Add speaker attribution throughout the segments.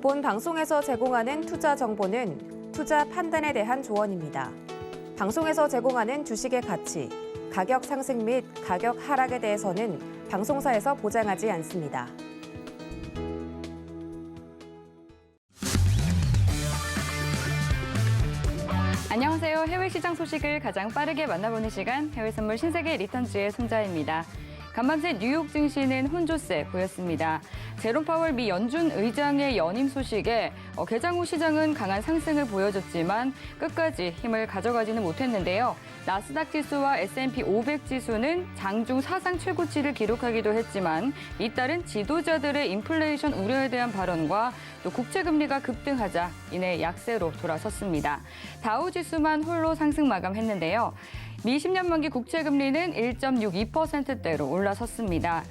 Speaker 1: 본 방송에서 제공하는 투자 정보는 투자 판단에 대한 조언입니다. 방송에서 제공하는 주식의 가치, 가격 상승 및 가격 하락에 대해서는 방송사에서 보장하지 않습니다.
Speaker 2: 안녕하세요. 해외 시장 소식을 가장 빠르게 만나보는 시간, 해외 선물 신세계 리턴즈의 손자입니다. 간밤새 뉴욕 증시는 혼조세 보였습니다. 제롬 파월 미 연준 의장의 연임 소식에 개장 후 시장은 강한 상승을 보여줬지만 끝까지 힘을 가져가지는 못했는데요. 나스닥 지수와 S&P 500 지수는 장중 사상 최고치를 기록하기도 했지만 잇따른 지도자들의 인플레이션 우려에 대한 발언과 또 국채금리가 급등하자 이내 약세로 돌아섰습니다. 다우 지수만 홀로 상승 마감했는데요. 미 10년 만기 국채금리는 1.62%대로 올라섰습니다.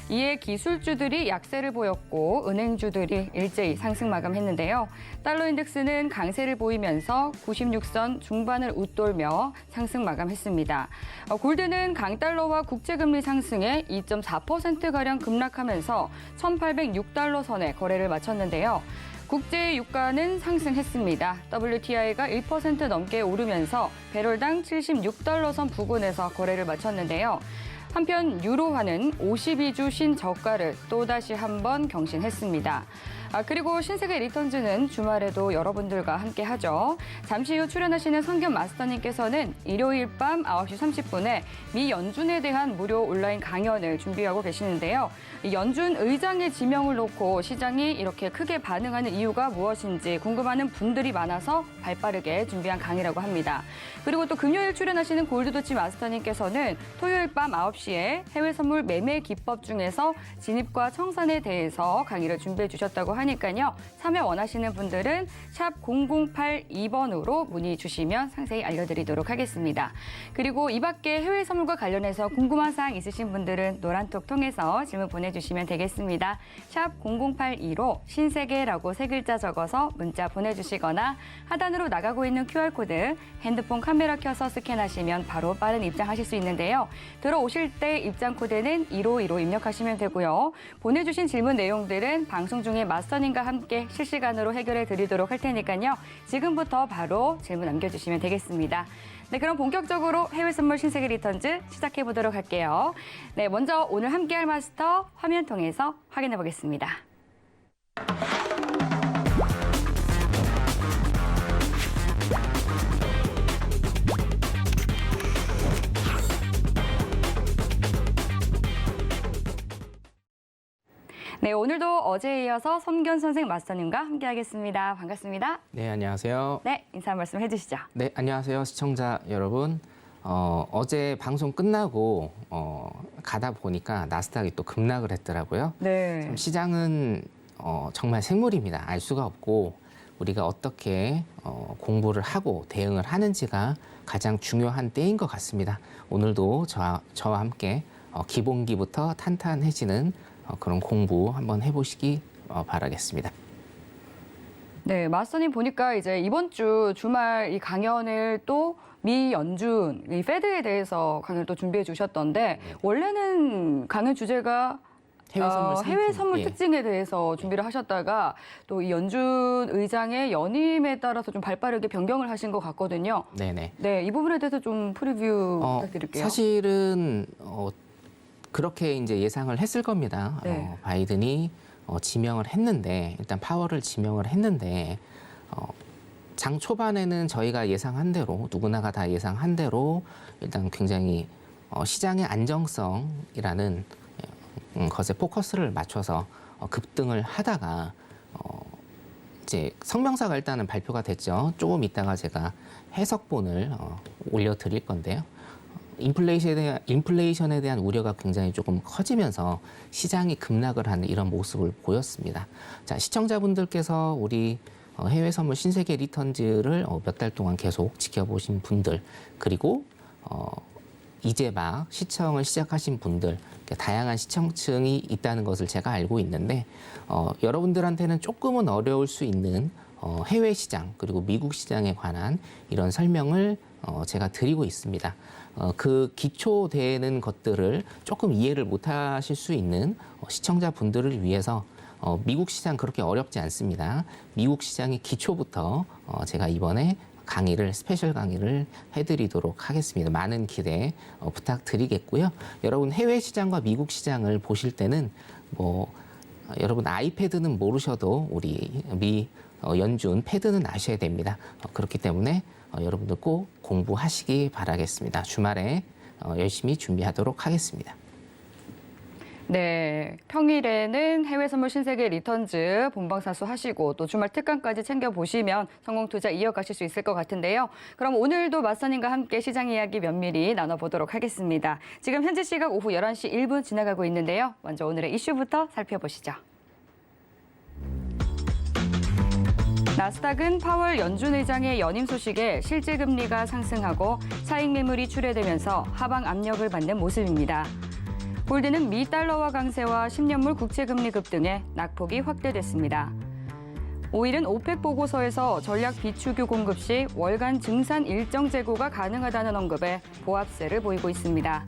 Speaker 2: 이에 기술주들이 약세를 보였고 은행주들이 일제히 상승 마감했는데요. 달러 인덱스는 강세를 보이면서 96선 중반을 웃돌며 상승 마감했습니다. 골드는 강달러와 국채금리 상승에 2.4%가량 급락하면서 1,806달러 선에 거래를 마쳤는데요. 국제 유가는 상승했습니다. WTI가 1% 넘게 오르면서 배럴당 76달러 선 부근에서 거래를 마쳤는데요. 한편 유로화는 52주 신저가를 또다시 한번 경신했습니다. 그리고 신세계 리턴즈는 주말에도 여러분들과 함께하죠. 잠시 후 출연하시는 성견 마스터님께서는 일요일 밤 9시 30분에 미 연준에 대한 무료 온라인 강연을 준비하고 계시는데요. 연준 의장의 지명을 놓고 시장이 이렇게 크게 반응하는 이유가 무엇인지 궁금하는 분들이 많아서 발빠르게 준비한 강의라고 합니다. 그리고 또 금요일 출연하시는 골드도치 마스터님께서는 토요일 밤 9시에 해외 선물 매매 기법 중에서 진입과 청산에 대해서 강의를 준비해 주셨다고 하니까요. 참여 원하시는 분들은 샵 0082번으로 문의 주시면 상세히 알려드리도록 하겠습니다. 그리고 이 밖에 해외 선물과 관련해서 궁금한 사항 있으신 분들은 노란톡 통해서 질문 보내주시면 되겠습니다. 샵 0082로 신세계라고 세 글자 적어서 문자 보내주시거나 하단으로 나가고 있는 QR코드 핸드폰 카메라 켜서 스캔하시면 바로 빠른 입장하실 수 있는데요. 들어오실 때 입장 코드는 1515 입력하시면 되고요. 보내주신 질문 내용들은 방송 중에 마스터님과 함께 실시간으로 해결해 드리도록 할 테니까요. 지금부터 바로 질문 남겨주시면 되겠습니다. 네, 그럼 본격적으로 해외 선물 신세계 리턴즈 시작해 보도록 할게요. 네, 먼저 오늘 함께할 마스터 화면 통해서 확인해 보겠습니다. 네, 오늘도 어제에 이어서 손견 선생 마스터님과 함께하겠습니다. 반갑습니다.
Speaker 3: 네, 안녕하세요.
Speaker 2: 네, 인사 한 말씀 해주시죠.
Speaker 3: 네, 안녕하세요, 시청자 여러분. 어제 방송 끝나고 가다 보니까 나스닥이 또 급락을 했더라고요.
Speaker 2: 네.
Speaker 3: 참 시장은 정말 생물입니다. 알 수가 없고 우리가 어떻게 공부를 하고 대응을 하는지가 가장 중요한 때인 것 같습니다. 오늘도 저와 함께 기본기부터 탄탄해지는 그런 공부 한번 해보시기 바라겠습니다.
Speaker 2: 네, 마스터님 보니까 이제 이번 주 주말 이 강연을 또 미 연준, 이 페드에 대해서 강연을 또 준비해 주셨던데 원래는 강연 주제가 해외 선물
Speaker 3: 예.
Speaker 2: 특징에 대해서 준비를 하셨다가 또 이 연준 의장의 연임에 따라서 좀 발빠르게 변경을 하신 것 같거든요.
Speaker 3: 네네.
Speaker 2: 네, 이 부분에 대해서 좀 프리뷰 부탁드릴게요.
Speaker 3: 사실은 그렇게 이제 예상을 했을 겁니다.
Speaker 2: 네.
Speaker 3: 바이든이 지명을 했는데 일단 파월을 지명을 했는데 장 초반에는 저희가 예상한 대로 누구나가 다 예상한 대로 일단 굉장히 시장의 안정성이라는 것에 포커스를 맞춰서 급등을 하다가 이제 성명사가 일단은 발표가 됐죠. 조금 이따가 제가 해석본을 올려드릴 건데요. 인플레이션에 대한 우려가 굉장히 조금 커지면서 시장이 급락을 하는 이런 모습을 보였습니다. 자, 시청자분들께서 우리 해외 선물 신세계 리턴즈를 몇 달 동안 계속 지켜보신 분들, 그리고 이제 막 시청을 시작하신 분들, 다양한 시청층이 있다는 것을 제가 알고 있는데 여러분들한테는 조금은 어려울 수 있는 해외 시장 그리고 미국 시장에 관한 이런 설명을 제가 드리고 있습니다. 그 기초되는 것들을 조금 이해를 못하실 수 있는 시청자분들을 위해서 미국 시장 그렇게 어렵지 않습니다. 미국 시장의 기초부터 제가 이번에 스페셜 강의를 해드리도록 하겠습니다. 많은 기대 부탁드리겠고요. 여러분 해외 시장과 미국 시장을 보실 때는 여러분 아이패드는 모르셔도 우리 연준 패드는 아셔야 됩니다. 그렇기 때문에 여러분들 꼭 공부하시기 바라겠습니다. 주말에 열심히 준비하도록 하겠습니다.
Speaker 2: 네, 평일에는 해외 선물 신세계 리턴즈 본방사수 하시고 또 주말 특강까지 챙겨보시면 성공 투자 이어가실 수 있을 것 같은데요. 그럼 오늘도 마스터님과 함께 시장 이야기 면밀히 나눠보도록 하겠습니다. 지금 현재 시각 오후 11시 1분 지나가고 있는데요. 먼저 오늘의 이슈부터 살펴보시죠. 나스닥은 파월 연준 의장의 연임 소식에 실질 금리가 상승하고 차익 매물이 출회되면서 하방 압력을 받는 모습입니다. 골드는 미 달러화 강세와 10년물 국채금리 급등에 낙폭이 확대됐습니다. 5일은 오펙 보고서에서 전략 비축유 공급 시 월간 증산 일정 재고가 가능하다는 언급에 보합세를 보이고 있습니다.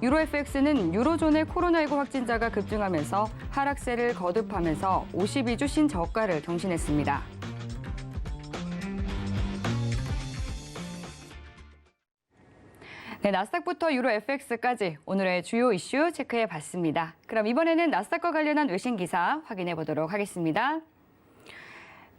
Speaker 2: 유로 FX는 유로존의 코로나19 확진자가 급증하면서 하락세를 거듭하면서 52주 신저가를 경신했습니다. 네, 나스닥부터 유로 FX까지 오늘의 주요 이슈 체크해 봤습니다. 그럼 이번에는 나스닥과 관련한 외신 기사 확인해 보도록 하겠습니다.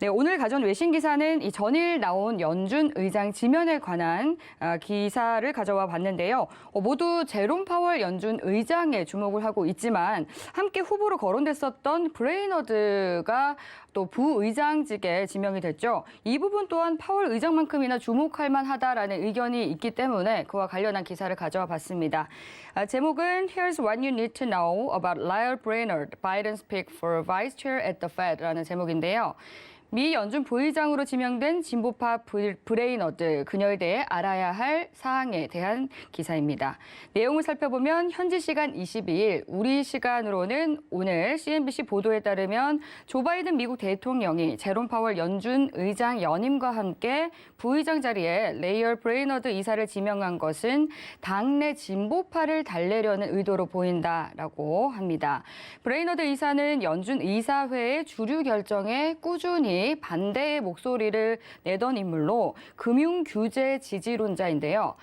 Speaker 2: 네, 오늘 가져온 외신 기사는 이 전일 나온 연준 의장 지면에 관한 기사를 가져와 봤는데요. 모두 제롬 파월 연준 의장에 주목을 하고 있지만 함께 후보로 거론됐었던 브레이너드가 또 부의장직에 지명이 됐죠. 이 부분 또한 파월 의장만큼이나 주목할 만하다라는 의견이 있기 때문에 그와 관련한 기사를 가져와 봤습니다. 제목은 Here's what you need to know about Lael Brainerd, Biden's pick for Vice Chair at the Fed라는 제목인데요. 미 연준 부의장으로 지명된 진보파 브레이너드, 그녀에 대해 알아야 할 사항에 대한 기사입니다. 내용을 살펴보면 현지 시간 22일, 우리 시간으로는 오늘 CNBC 보도에 따르면 조 바이든 미국 대통령이 제롬 파월 연준 의장 연임과 함께 부의장 자리에 레이얼 브레이너드 이사를 지명한 것은 당내 진보파를 달래려는 의도로 보인다라고 합니다. 브레이너드 이사는 연준 이사회의 주류 결정에 꾸준히 반대의 목소리를 내던 인물로 금융 규제 지지론자인데요.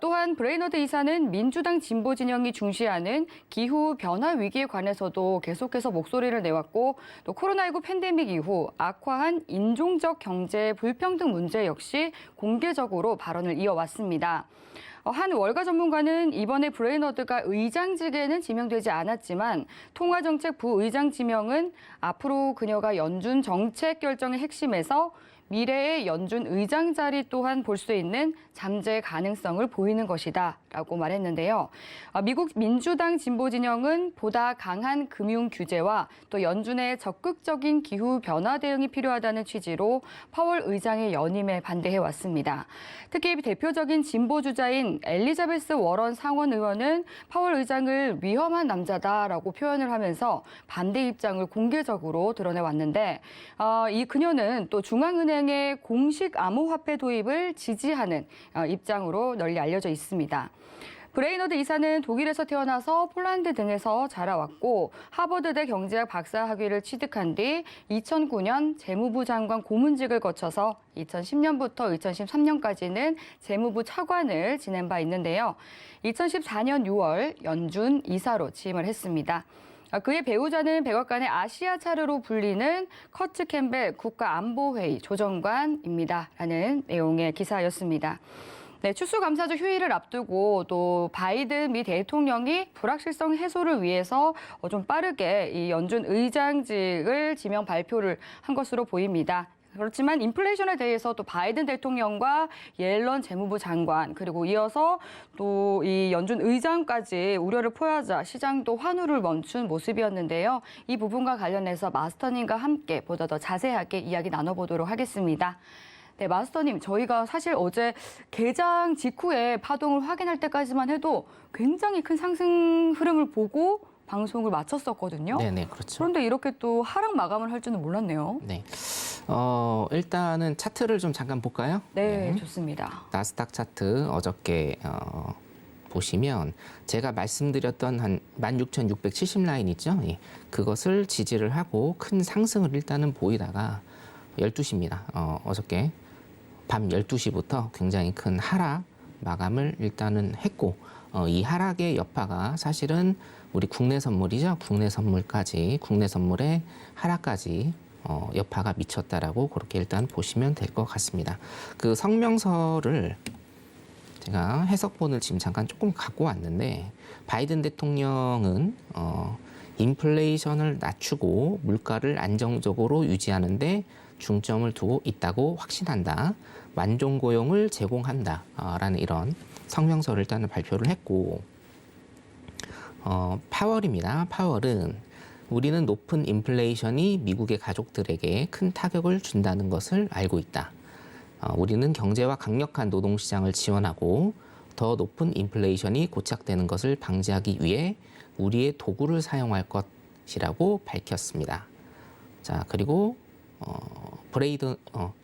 Speaker 2: 또한 브레이너드 이사는 민주당 진보 진영이 중시하는 기후 변화 위기에 관해서도 계속해서 목소리를 내왔고 또 코로나19 팬데믹 이후 악화한 인종적 경제 불평등 문제 역시 공개적으로 발언을 이어왔습니다. 한 월가 전문가는 이번에 브레이너드가 의장직에는 지명되지 않았지만 통화정책 부의장 지명은 앞으로 그녀가 연준 정책 결정의 핵심에서 미래의 연준 의장 자리 또한 볼 수 있는 잠재 가능성을 보이는 것이다라고 말했는데요. 미국 민주당 진보 진영은 보다 강한 금융 규제와 또 연준의 적극적인 기후 변화 대응이 필요하다는 취지로 파월 의장의 연임에 반대해 왔습니다. 특히 대표적인 진보 주자인 엘리자베스 워런 상원 의원은 파월 의장을 위험한 남자다라고 표현을 하면서 반대 입장을 공개적으로 드러내왔는데 이 그녀는 또 중앙은행의 공식 암호화폐 도입을 지지하는 입장으로 널리 알려져 있습니다. 브레이너드 이사는 독일에서 태어나서 폴란드 등에서 자라왔고 하버드대 경제학 박사 학위를 취득한 뒤 2009년 재무부 장관 고문직을 거쳐서 2010년부터 2013년까지는 재무부 차관을 지낸 바 있는데요. 2014년 6월 연준 이사로 취임을 했습니다. 그의 배우자는 백악관의 아시아 차르로 불리는 커츠 캠벨 국가안보회의 조정관입니다. 라는 내용의 기사였습니다. 네, 추수감사절 휴일을 앞두고 또 바이든 미 대통령이 불확실성 해소를 위해서 좀 빠르게 이 연준 의장직을 지명 발표를 한 것으로 보입니다. 그렇지만 인플레이션에 대해서 또 바이든 대통령과 옐런 재무부 장관 그리고 이어서 또 이 연준 의장까지 우려를 포하자 시장도 환호를 멈춘 모습이었는데요. 이 부분과 관련해서 마스터님과 함께 보다 더 자세하게 이야기 나눠보도록 하겠습니다. 네, 마스터님, 저희가 사실 어제 개장 직후에 파동을 확인할 때까지만 해도 굉장히 큰 상승 흐름을 보고 방송을 마쳤었거든요.
Speaker 3: 네네, 그렇죠.
Speaker 2: 그런데 이렇게 또 하락 마감을 할 줄은 몰랐네요.
Speaker 3: 네. 일단은 차트를 좀 잠깐 볼까요?
Speaker 2: 네, 좋습니다.
Speaker 3: 나스닥 차트 어저께 보시면 제가 말씀드렸던 한 16,670 라인 있죠? 예, 그것을 지지를 하고 큰 상승을 일단은 보이다가 12시입니다. 어저께 밤 12시부터 굉장히 큰 하락 마감을 일단은 했고 이 하락의 여파가 사실은 우리 국내 선물이죠. 국내 선물의 하락까지 여파가 미쳤다라고 그렇게 일단 보시면 될 것 같습니다. 그 성명서를 제가 해석본을 지금 잠깐 조금 갖고 왔는데 바이든 대통령은 인플레이션을 낮추고 물가를 안정적으로 유지하는데 중점을 두고 있다고 확신한다. 완종 고용을 제공한다. 라는 이런 성명서를 일단은 발표를 했고 파월입니다. 파월은 우리는 높은 인플레이션이 미국의 가족들에게 큰 타격을 준다는 것을 알고 있다. 우리는 경제와 강력한 노동시장을 지원하고 더 높은 인플레이션이 고착되는 것을 방지하기 위해 우리의 도구를 사용할 것이라고 밝혔습니다. 자, 그리고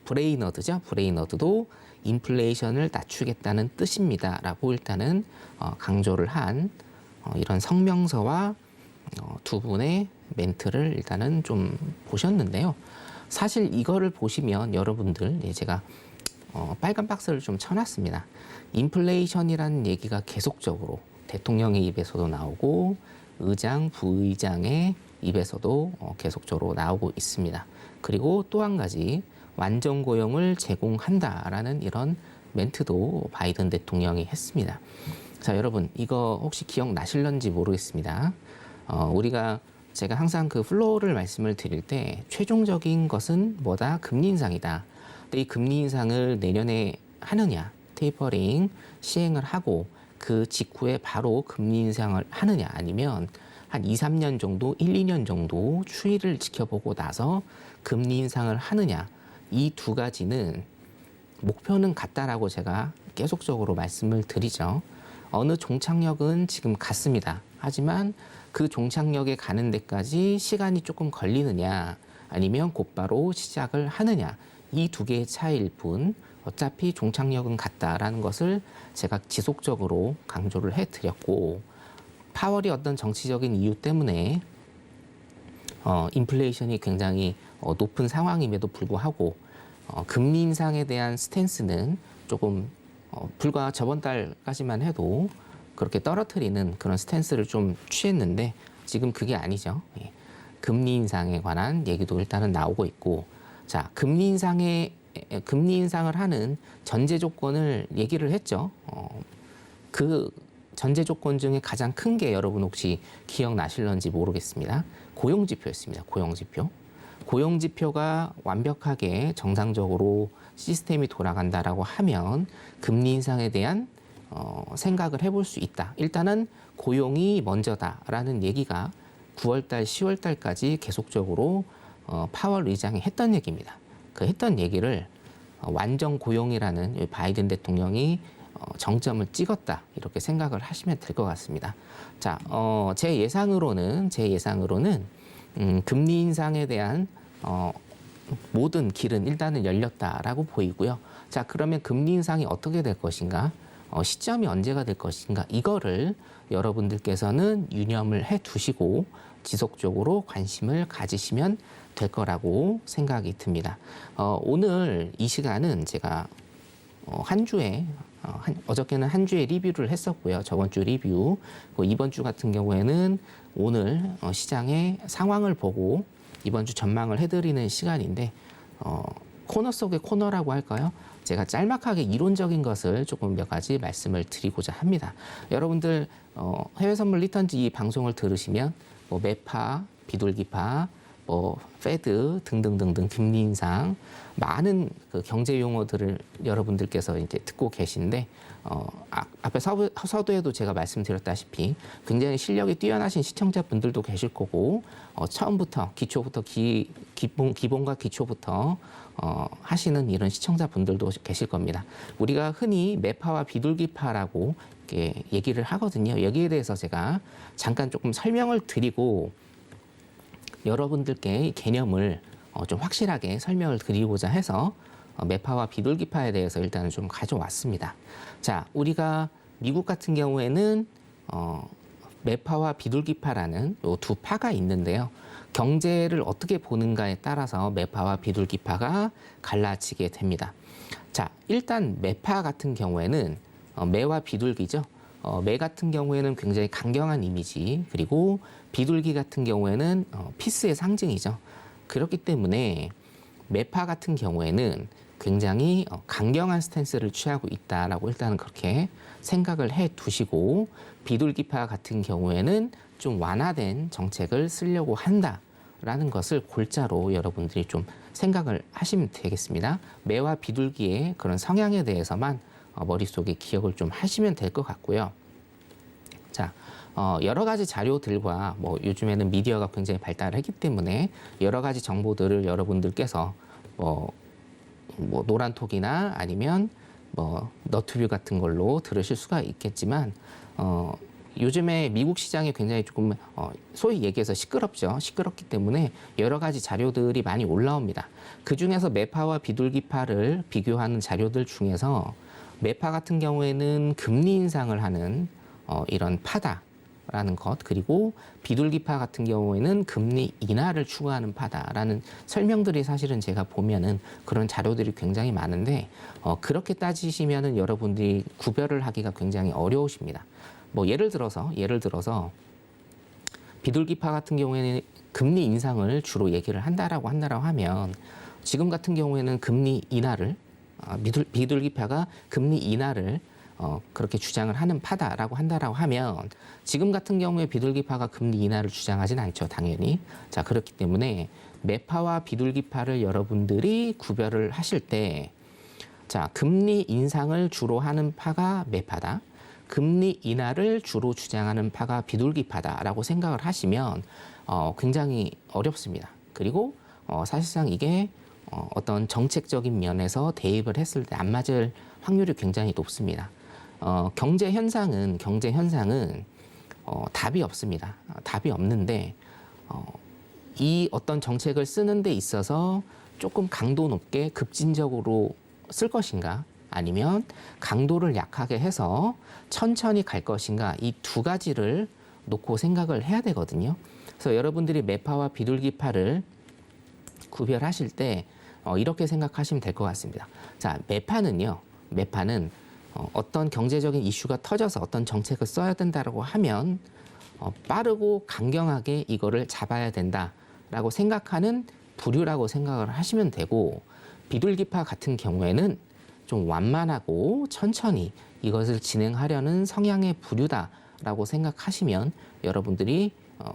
Speaker 3: 브레이너드죠. 브레이너드도 인플레이션을 낮추겠다는 뜻입니다라고 일단은 강조를 한 이런 성명서와 두 분의 멘트를 일단은 좀 보셨는데요. 사실 이거를 보시면 여러분들 제가 빨간 박스를 좀 쳐놨습니다. 인플레이션이라는 얘기가 계속적으로 대통령의 입에서도 나오고 의장, 부의장의 입에서도 계속적으로 나오고 있습니다. 그리고 또 한 가지 완전 고용을 제공한다라는 이런 멘트도 바이든 대통령이 했습니다. 자, 여러분 이거 혹시 기억나실런지 모르겠습니다. 제가 항상 그 플로우를 말씀을 드릴 때 최종적인 것은 뭐다? 금리 인상이다. 근데 이 금리 인상을 내년에 하느냐, 테이퍼링 시행을 하고 그 직후에 바로 금리 인상을 하느냐 아니면 한 2, 3년 정도, 1, 2년 정도 추이를 지켜보고 나서 금리 인상을 하느냐 이 두 가지는 목표는 같다라고 제가 계속적으로 말씀을 드리죠. 어느 종착역은 지금 같습니다. 하지만 그 종착역에 가는 데까지 시간이 조금 걸리느냐 아니면 곧바로 시작을 하느냐 이 두 개의 차이일 뿐 어차피 종착역은 같다라는 것을 제가 지속적으로 강조를 해드렸고 파월이 어떤 정치적인 이유 때문에 인플레이션이 굉장히 높은 상황임에도 불구하고 금리 인상에 대한 스탠스는 조금 불과 저번 달까지만 해도 그렇게 떨어뜨리는 그런 스탠스를 좀 취했는데 지금 그게 아니죠. 예. 금리 인상에 관한 얘기도 일단은 나오고 있고 자 금리 인상을 하는 전제 조건을 얘기를 했죠. 그 전제 조건 중에 가장 큰 게 여러분 혹시 기억나실런지 모르겠습니다. 고용지표였습니다. 고용지표. 고용지표가 완벽하게 정상적으로 시스템이 돌아간다라고 하면 금리 인상에 대한 생각을 해볼 수 있다. 일단은 고용이 먼저다라는 얘기가 9월달, 10월달까지 계속적으로 파월 의장이 했던 얘기입니다. 그 했던 얘기를 완전 고용이라는 바이든 대통령이 정점을 찍었다 이렇게 생각을 하시면 될 것 같습니다. 자, 제 예상으로는 금리 인상에 대한 모든 길은 일단은 열렸다라고 보이고요. 자, 그러면 금리 인상이 어떻게 될 것인가? 시점이 언제가 될 것인가? 이거를 여러분들께서는 유념을 해 두시고 지속적으로 관심을 가지시면 될 거라고 생각이 듭니다. 오늘 이 시간은 제가 한 주에 어저께는 한 주에 리뷰를 했었고요. 저번 주 리뷰, 이번 주 같은 경우에는 오늘 시장의 상황을 보고 이번 주 전망을 해드리는 시간인데 코너 속의 코너라고 할까요? 제가 짤막하게 이론적인 것을 조금 몇 가지 말씀을 드리고자 합니다. 여러분들 해외 선물 리턴즈 이 방송을 들으시면 뭐 매파, 비둘기파, 페드 등등등등 금리 인상 많은 그 경제 용어들을 여러분들께서 이제 듣고 계신데 앞에 서두에도 제가 말씀드렸다시피 굉장히 실력이 뛰어나신 시청자분들도 계실 거고 처음부터 기초부터 기본과 기초부터 하시는 이런 시청자분들도 계실 겁니다. 우리가 흔히 매파와 비둘기파라고 이렇게 얘기를 하거든요. 여기에 대해서 제가 잠깐 조금 설명을 드리고 여러분들께 개념을 좀 확실하게 설명을 드리고자 해서 매파와 비둘기파에 대해서 일단은 좀 가져왔습니다. 자, 우리가 미국 같은 경우에는 매파와 비둘기파라는 요 두 파가 있는데요. 경제를 어떻게 보는가에 따라서 매파와 비둘기파가 갈라지게 됩니다. 자, 일단 매파 같은 경우에는 매와 비둘기죠. 매 같은 경우에는 굉장히 강경한 이미지, 그리고 비둘기 같은 경우에는 피스의 상징이죠. 그렇기 때문에 매파 같은 경우에는 굉장히 강경한 스탠스를 취하고 있다라고 일단은 그렇게 생각을 해 두시고, 비둘기파 같은 경우에는 좀 완화된 정책을 쓰려고 한다라는 것을 골자로 여러분들이 좀 생각을 하시면 되겠습니다. 매와 비둘기의 그런 성향에 대해서만 머릿속에 기억을 좀 하시면 될 것 같고요. 자, 여러 가지 자료들과 뭐 요즘에는 미디어가 굉장히 발달했기 때문에 여러 가지 정보들을 여러분들께서 뭐 노란톡이나 아니면 뭐 너튜브 같은 걸로 들으실 수가 있겠지만, 요즘에 미국 시장이 굉장히 조금 소위 얘기해서 시끄럽죠. 시끄럽기 때문에 여러 가지 자료들이 많이 올라옵니다. 그 중에서 매파와 비둘기파를 비교하는 자료들 중에서 매파 같은 경우에는 금리 인상을 하는 이런 파다라는 것, 그리고 비둘기파 같은 경우에는 금리 인하를 추구하는 파다라는 설명들이 사실은 제가 보면은 그런 자료들이 굉장히 많은데, 그렇게 따지시면은 여러분들이 구별을 하기가 굉장히 어려우십니다. 뭐 예를 들어서 비둘기파 같은 경우에는 금리 인상을 주로 얘기를 한다라고 하면, 지금 같은 경우에는 금리 인하를 비둘기파가 금리 인하를 그렇게 주장을 하는 파다라고 한다라고 하면, 지금 같은 경우에 비둘기파가 금리 인하를 주장하진 않죠, 당연히. 자, 그렇기 때문에 매파와 비둘기파를 여러분들이 구별을 하실 때, 자, 금리 인상을 주로 하는 파가 매파다, 금리 인하를 주로 주장하는 파가 비둘기파다라고 생각을 하시면 굉장히 어렵습니다. 그리고 사실상 이게 어떤 정책적인 면에서 대입을 했을 때 안 맞을 확률이 굉장히 높습니다. 경제 현상은 답이 없습니다. 답이 없는데, 이 어떤 정책을 쓰는 데 있어서 조금 강도 높게 급진적으로 쓸 것인가, 아니면 강도를 약하게 해서 천천히 갈 것인가, 이 두 가지를 놓고 생각을 해야 되거든요. 그래서 여러분들이 매파와 비둘기파를 구별하실 때 이렇게 생각하시면 될 것 같습니다. 자, 매파는 어떤 경제적인 이슈가 터져서 어떤 정책을 써야 된다라고 하면 빠르고 강경하게 이거를 잡아야 된다라고 생각하는 부류라고 생각을 하시면 되고, 비둘기파 같은 경우에는 좀 완만하고 천천히 이것을 진행하려는 성향의 부류다라고 생각하시면 여러분들이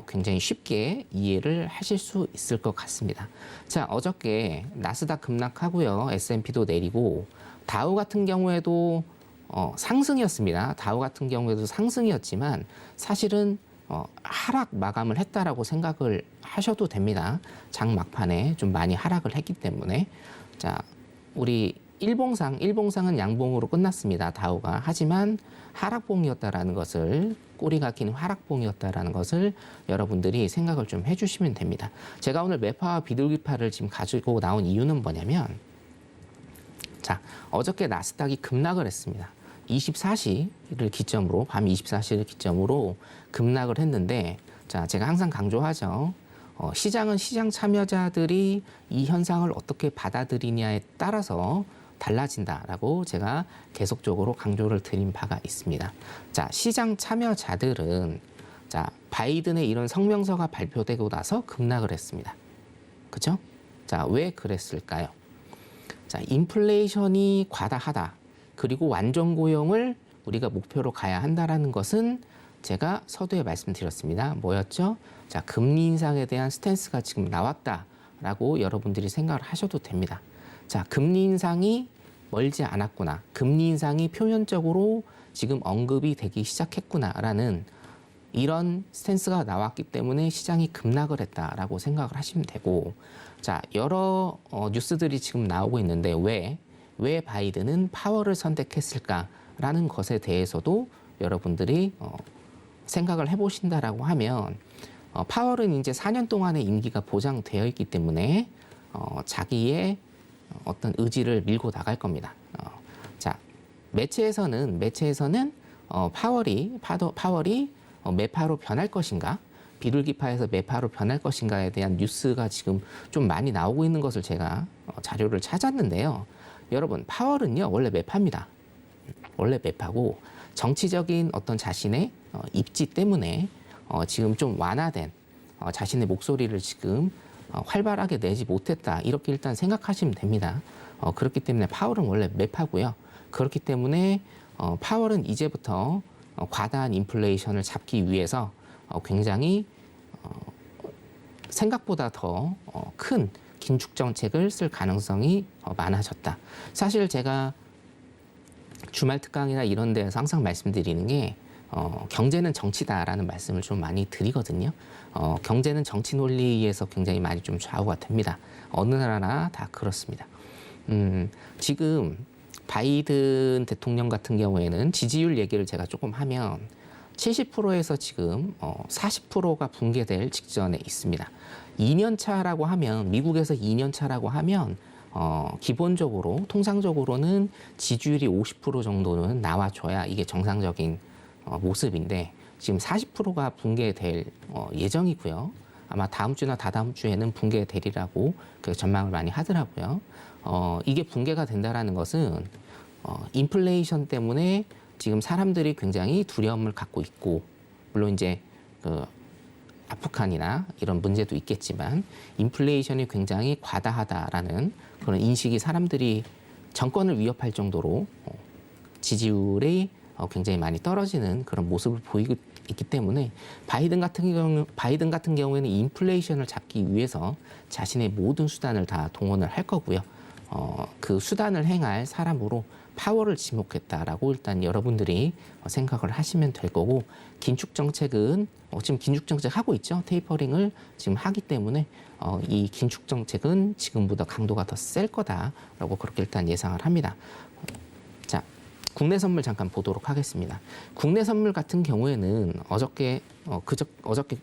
Speaker 3: 굉장히 쉽게 이해를 하실 수 있을 것 같습니다. 자, 어저께 나스닥 급락하고요. S&P도 내리고, 다우 같은 경우에도 상승이었습니다. 다우 같은 경우에도 상승이었지만 사실은 하락 마감을 했다라고 생각을 하셔도 됩니다. 장 막판에 좀 많이 하락을 했기 때문에. 자, 우리 일봉상은 양봉으로 끝났습니다. 다우가. 하지만 하락봉이었다라는 것을, 꼬리가 긴 하락봉이었다라는 것을 여러분들이 생각을 좀 해주시면 됩니다. 제가 오늘 매파와 비둘기파를 지금 가지고 나온 이유는 뭐냐면, 자, 어저께 나스닥이 급락을 했습니다. 24시를 기점으로, 밤 24시를 기점으로 급락을 했는데, 자, 제가 항상 강조하죠. 시장은 시장 참여자들이 이 현상을 어떻게 받아들이냐에 따라서 달라진다라고 제가 계속적으로 강조를 드린 바가 있습니다. 자, 시장 참여자들은, 자, 바이든의 이런 성명서가 발표되고 나서 급락을 했습니다. 그죠? 자, 왜 그랬을까요? 자, 인플레이션이 과다하다, 그리고 완전 고용을 우리가 목표로 가야 한다라는 것은 제가 서두에 말씀드렸습니다. 뭐였죠? 자, 금리 인상에 대한 스탠스가 지금 나왔다라고 여러분들이 생각을 하셔도 됩니다. 자, 금리 인상이 멀지 않았구나, 금리 인상이 표면적으로 지금 언급이 되기 시작했구나라는 이런 스탠스가 나왔기 때문에 시장이 급락을 했다라고 생각을 하시면 되고, 자, 여러 뉴스들이 지금 나오고 있는데 왜 바이든은 파월을 선택했을까라는 것에 대해서도 여러분들이 생각을 해보신다라고 하면, 파월은 이제 4년 동안의 임기가 보장되어 있기 때문에 자기의 어떤 의지를 밀고 나갈 겁니다. 자, 매체에서는 파월이 매파로 변할 것인가? 비둘기파에서 매파로 변할 것인가에 대한 뉴스가 지금 좀 많이 나오고 있는 것을 제가 자료를 찾았는데요. 여러분, 파월은요, 원래 매파입니다. 원래 매파고 정치적인 어떤 자신의 입지 때문에 지금 좀 완화된 자신의 목소리를 지금 활발하게 내지 못했다. 이렇게 일단 생각하시면 됩니다. 그렇기 때문에 파월은 원래 매파고요. 그렇기 때문에 파월은 이제부터 과다한 인플레이션을 잡기 위해서 굉장히 생각보다 더 큰 긴축 정책을 쓸 가능성이 많아졌다. 사실 제가 주말 특강이나 이런 데서 항상 말씀드리는 게 경제는 정치다라는 말씀을 좀 많이 드리거든요. 경제는 정치 논리에서 굉장히 많이 좀 좌우가 됩니다. 어느 나라나 다 그렇습니다. 지금 바이든 대통령 같은 경우에는 지지율 얘기를 제가 조금 하면 70%에서 지금 40%가 붕괴될 직전에 있습니다. 2년 차라고 하면, 미국에서 2년 차라고 하면 기본적으로 통상적으로는 지지율이 50% 정도는 나와줘야 이게 정상적인 모습인데 지금 40%가 붕괴될 예정이고요. 아마 다음 주나 다다음 주에는 붕괴되리라고 전망을 많이 하더라고요. 이게 붕괴가 된다라는 것은 인플레이션 때문에 지금 사람들이 굉장히 두려움을 갖고 있고, 물론 이제 아프간이나 이런 문제도 있겠지만 인플레이션이 굉장히 과다하다라는 그런 인식이 사람들이 정권을 위협할 정도로 지지율이 굉장히 많이 떨어지는 그런 모습을 보이고 있기 때문에 바이든 같은 경우에는 인플레이션을 잡기 위해서 자신의 모든 수단을 다 동원을 할 거고요. 그 수단을 행할 사람으로 파월을 지목했다라고 일단 여러분들이 생각을 하시면 될 거고, 긴축 정책은 지금 긴축 정책 하고 있죠. 테이퍼링을 지금 하기 때문에 이 긴축 정책은 지금보다 강도가 더 셀 거다라고 그렇게 일단 예상을 합니다. 자, 국내 선물 잠깐 보도록 하겠습니다. 국내 선물 같은 경우에는 어저께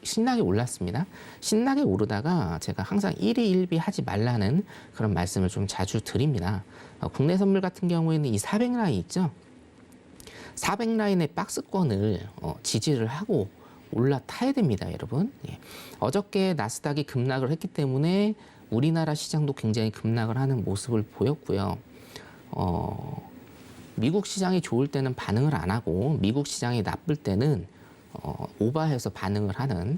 Speaker 3: 신나게 올랐습니다. 신나게 오르다가 제가 항상 1위 1비 하지 말라는 그런 말씀을 좀 자주 드립니다. 국내 선물 같은 경우에는 이 400라인 있죠. 400라인의 박스권을 지지를 하고 올라타야 됩니다, 여러분. 예. 어저께 나스닥이 급락을 했기 때문에 우리나라 시장도 굉장히 급락을 하는 모습을 보였고요. 미국 시장이 좋을 때는 반응을 안 하고 미국 시장이 나쁠 때는 오버해서 반응을 하는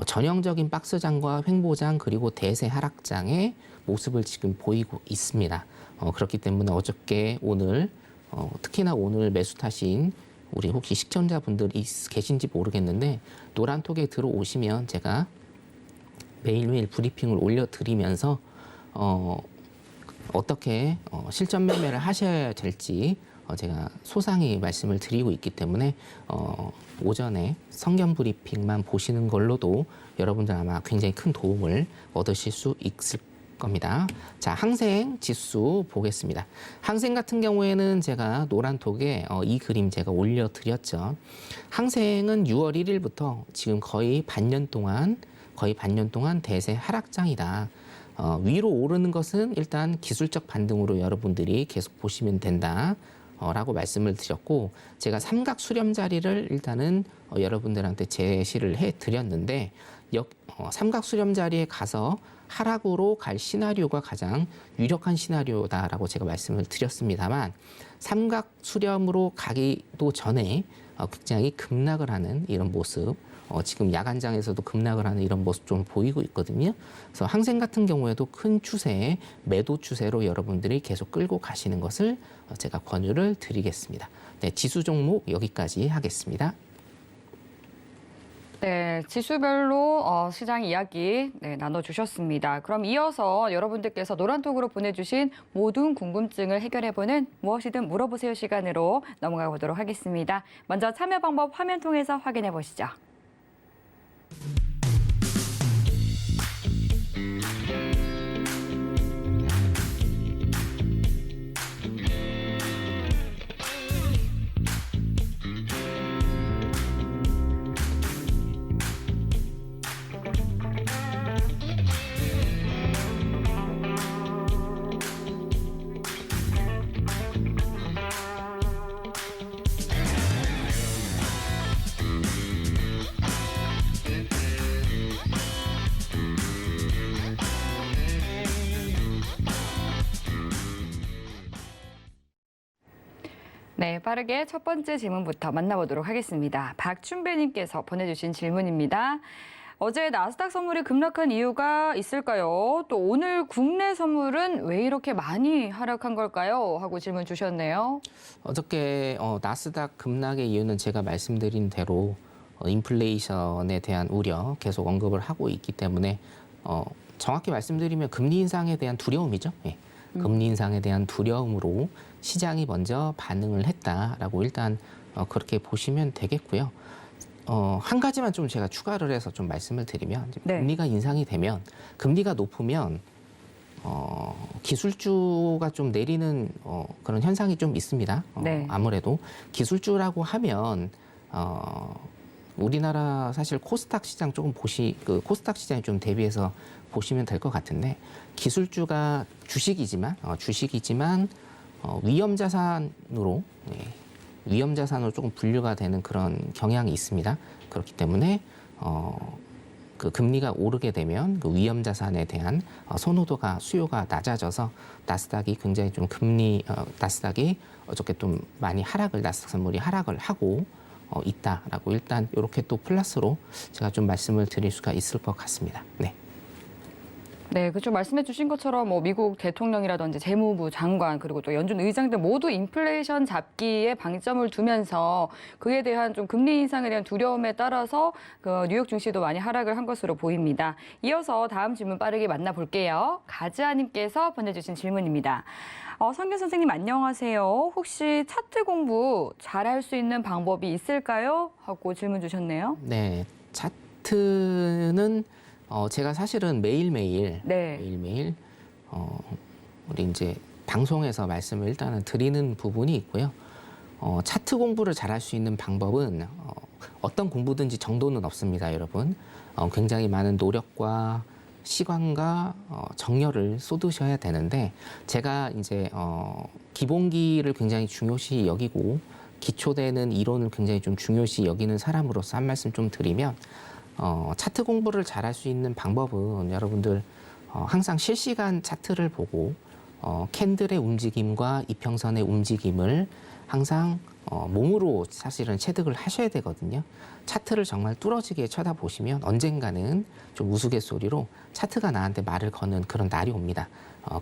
Speaker 3: 전형적인 박스장과 횡보장 그리고 대세 하락장의 모습을 지금 보이고 있습니다. 그렇기 때문에 어저께 오늘 특히나 오늘 매수 타신 우리 혹시 시청자분들이 계신지 모르겠는데 노란톡에 들어오시면 제가 매일매일 브리핑을 올려드리면서 어떻게 실전 매매를 하셔야 될지 제가 소상히 말씀을 드리고 있기 때문에 오전에 성견 브리핑만 보시는 걸로도 여러분들 아마 굉장히 큰 도움을 얻으실 수 있을 겁니다. 자, 항생 지수 보겠습니다. 항생 같은 경우에는 제가 노란톡에 이 그림 제가 올려드렸죠. 항생은 6월 1일부터 지금 거의 반년 동안 대세 하락장이다. 위로 오르는 것은 일단 기술적 반등으로 여러분들이 계속 보시면 된다. 라고 말씀을 드렸고, 제가 삼각 수렴 자리를 일단은 여러분들한테 제시를 해 드렸는데, 삼각 수렴 자리에 가서 하락으로 갈 시나리오가 가장 유력한 시나리오다라고 제가 말씀을 드렸습니다만, 삼각 수렴으로 가기도 전에 굉장히 급락을 하는 이런 모습, 지금 야간장에서도 급락을 하는 이런 모습 좀 보이고 있거든요. 그래서 항생 같은 경우에도 큰 추세의 매도 추세로 여러분들이 계속 끌고 가시는 것을 제가 권유를 드리겠습니다. 네, 지수 종목 여기까지 하겠습니다.
Speaker 2: 네, 지수별로 시장 이야기 나눠주셨습니다. 그럼 이어서 여러분들께서 노란톡으로 보내주신 모든 궁금증을 해결해보는 무엇이든 물어보세요 시간으로 넘어가 보도록 하겠습니다. 먼저 참여 방법 화면 통해서 확인해 보시죠. 네, 빠르게 첫 번째 질문부터 만나보도록 하겠습니다. 박춘배님께서 보내주신 질문입니다. 어제 나스닥 선물이 급락한 이유가 있을까요? 또 오늘 국내 선물은 왜 이렇게 많이 하락한 걸까요? 하고 질문 주셨네요.
Speaker 3: 어저께 나스닥 급락의 이유는 제가 말씀드린 대로 인플레이션에 대한 우려 계속 언급을 하고 있기 때문에 정확히 말씀드리면 금리 인상에 대한 두려움이죠. 예. 금리 인상에 대한 두려움으로 시장이 먼저 반응을 했다라고 일단 그렇게 보시면 되겠고요. 한 가지만 좀 제가 추가를 해서 좀 말씀을 드리면 이제
Speaker 2: 네.
Speaker 3: 금리가 인상이 되면 금리가 높으면 기술주가 좀 내리는 그런 현상이 좀 있습니다.
Speaker 2: 네.
Speaker 3: 아무래도 기술주라고 하면 우리나라 사실 코스닥 시장 조금 코스닥 시장에 좀 대비해서 보시면 될 것 같은데 기술주가 주식이지만 위험 자산으로 위험 자산으로 조금 분류가 되는 그런 경향이 있습니다. 그렇기 때문에 그 금리가 오르게 되면 그 위험 자산에 대한 선호도가 수요가 낮아져서 나스닥이 굉장히 좀 나스닥이 어저께 좀 많이 나스닥 선물이 하락을 하고 있다라고 일단 이렇게 또 플러스로 제가 좀 말씀을 드릴 수가 있을 것 같습니다. 네.
Speaker 2: 네, 그좀 말씀해 주신 것처럼 뭐 미국 대통령이라든지 재무부 장관 그리고 또 연준 의장들 모두 인플레이션 잡기에 방점을 두면서 그에 대한 좀 금리 인상에 대한 두려움에 따라서 그 뉴욕 증시도 많이 하락을 한 것으로 보입니다. 이어서 다음 질문 빠르게 만나볼게요. 가즈아님께서 보내주신 질문입니다. 성균 선생님 안녕하세요. 혹시 차트 공부 잘할 수 있는 방법이 있을까요? 하고 질문 주셨네요.
Speaker 3: 네, 차트는 제가 사실은 매일매일 우리 이제 방송에서 말씀을 일단은 드리는 부분이 있고요. 차트 공부를 잘할 수 있는 방법은 어떤 공부든지 정도는 없습니다, 여러분. 굉장히 많은 노력과 시간과 정열을 쏟으셔야 되는데 제가 이제 기본기를 굉장히 중요시 여기고 기초되는 이론을 굉장히 좀 중요시 여기는 사람으로서 한 말씀 좀 드리면 차트 공부를 잘할 수 있는 방법은 여러분들 항상 실시간 차트를 보고 캔들의 움직임과 이평선의 움직임을 항상 몸으로 사실은 체득을 하셔야 되거든요. 차트를 정말 뚫어지게 쳐다보시면 언젠가는 좀 우스갯소리로 차트가 나한테 말을 거는 그런 날이 옵니다.